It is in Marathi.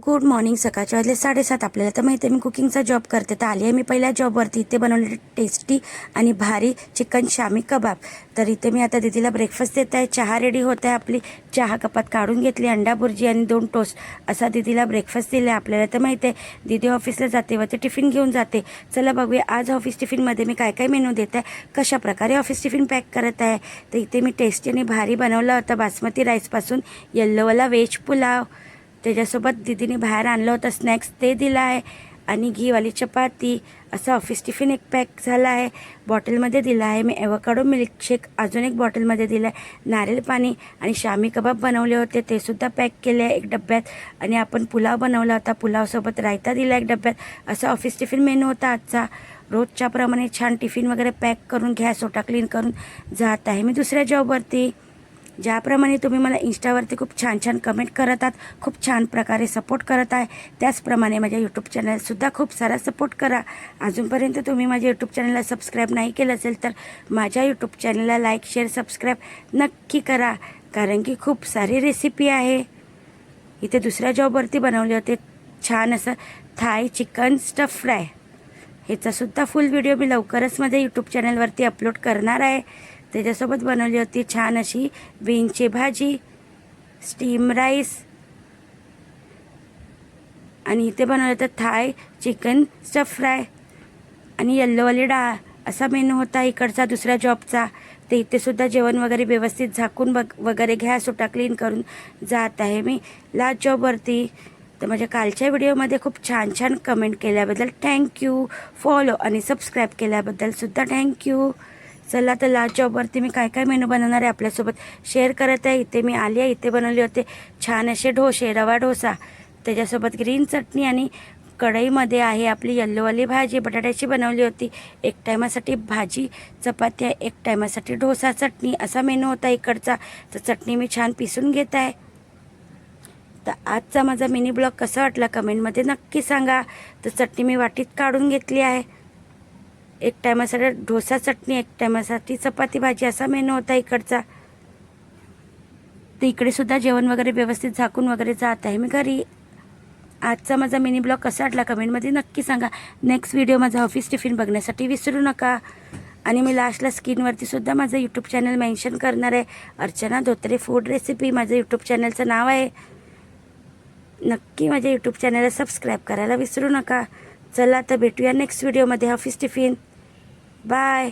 Good morning. सकाळचे वाजले 7:30. आपल्याला तर माहिती आहे मी कुकिंगचा जॉब करते, तर आली आहे मी पहिल्या जॉबवरती. इथे बनवलेले टेस्टी आणि भारी चिकन शामी कबाब. तर इथे मी आता दीदीला ब्रेकफास्ट देत आहे. चहा रेडी होत आहे आपली. चहा कपात काढून घेतली. अंडा बुर्जी आणि 2 टोस्ट असा दीदीला ब्रेकफास्ट दिला. आपल्याला तर माहिती आहे दीदी ऑफिसला जाते व ते टिफिन घेऊन जाते. चला बघूया आज ऑफिस टिफिनमध्ये मी काय काय मेनू देत आहे, कशाप्रकारे ऑफिस टिफिन पॅक करत आहे. तर इथे मी टेस्टी आणि भारी बनवला होता बासमती राईसपासून येल्लोवाला व्हेज पुलाव. त्याच्यासोबत दीदीने बाहेर आणलं होतं स्नॅक्स, ते दिलं आहे. आणि घीवाली चपाती असं ऑफिस टिफिन एक पॅक झाला आहे. बॉटलमध्ये दिला आहे मी ॲव्होकाडो मिल्कशेक, अजून एक बॉटलमध्ये दिलं आहे नारळ पाणी. आणि शामी कबाब बनवले होते ते सुद्धा पॅक केले आहे एक डब्यात. आणि आपण पुलाव बनवला होता, पुलावसोबत रायता दिला एक डब्यात. असं ऑफिस टिफिन मेनू होता आजचा. रोजच्याप्रमाणे छान टिफिन वगैरे पॅक करून गॅस ओटा क्लीन करून जात आहे मी दुसऱ्या जॉबवरती. ज्याप्रमाणे तुम्ही मला इंस्टावरती खूप छान छान कमेंट करत आहात, खूप छान प्रकारे सपोर्ट करत आहे, त्याचप्रमाणे माझ्या यूट्यूब चॅनलसुद्धा खूप सारा सपोर्ट करा. अजूनपर्यंत तुम्ही माझ्या यूट्यूब चॅनलला सबस्क्राईब नाही केलं असेल तर माझ्या यूट्यूब चॅनलला लाईक शेअर सबस्क्राईब नक्की करा, कारण की खूप सारी रेसिपी आहे. इथे दुसऱ्या जॉबवरती बनवले होते छान असं थाय चिकन स्टफ फ्राय. ह्याचासुद्धा फुल व्हिडिओ मी लवकरच माझ्या यूट्यूब चॅनलवरती अपलोड करणार आहे. त्याच्यासोबत बनवली होती छान अशी बीनची भाजी, स्टीम राईस. आणि इथे बनवलं होतं थाय चिकन स्टफ फ्राय आणि येल्लोवाली डाळ. असा मेनू होता इकडचा दुसऱ्या जॉबचा. ते इथे सुद्धा जेवण वगैरे व्यवस्थित झाकून वगैरे गॅस ओटा क्लीन करून जात आहे मी लास्ट जॉबवरती. तर माझ्या कालच्या व्हिडिओमध्ये खूप छान छान कमेंट केल्याबद्दल थँक्यू. फॉलो आणि सबस्क्राईब केल्याबद्दलसुद्धा थँक्यू. चला तर लास्ट जॉबवरती मी काय काय मेनू बनवणार आहे आपल्यासोबत शेअर करत आहे. इथे मी आली आहे. इथे बनवले होते छान असे डोसे, रवा डोसा, त्याच्यासोबत ग्रीन चटणी आणि कढईमध्ये आहे आपली येल्लोवाली भाजी बटाट्याची बनवली होती. एक टायमासाठी भाजी चपात्या, एक टायमासाठी डोसा चटणी असा मेनू होता इकडचा. तर चटणी मी छान पिसून घेत आहे. तर आजचा माझा मिनी ब्लॉग कसा वाटला कमेंटमध्ये नक्की सांगा. तर चटणी मी वाटीत काढून घेतली आहे. एक टायमासाठी डोसा चटणी, एक टायमासाठी चपाती भाजी असा मेनू होता इकडचा. तर इकडे सुद्धा जेवण वगैरे व्यवस्थित झाकून वगैरे जात आहे मी घरी. आजचा माझा मिनी ब्लॉग कसा वाटला कमेंटमध्ये नक्की सांगा. नेक्स्ट व्हिडिओ माझा ऑफिस टिफिन बघण्यासाठी विसरू नका. आणि मी लास्टला स्क्रीनवरती सुद्धा माझं यूट्यूब चॅनल मेन्शन करणार आहे. अर्चना धोत्रे फूड रेसिपी माझं यूट्यूब चॅनलचं नाव आहे. नक्की माझ्या यूट्यूब चॅनलला सबस्क्राईब करायला विसरू नका. चला तर भेटूया नेक्स्ट व्हिडिओमध्ये ऑफिस टिफिन. बाय.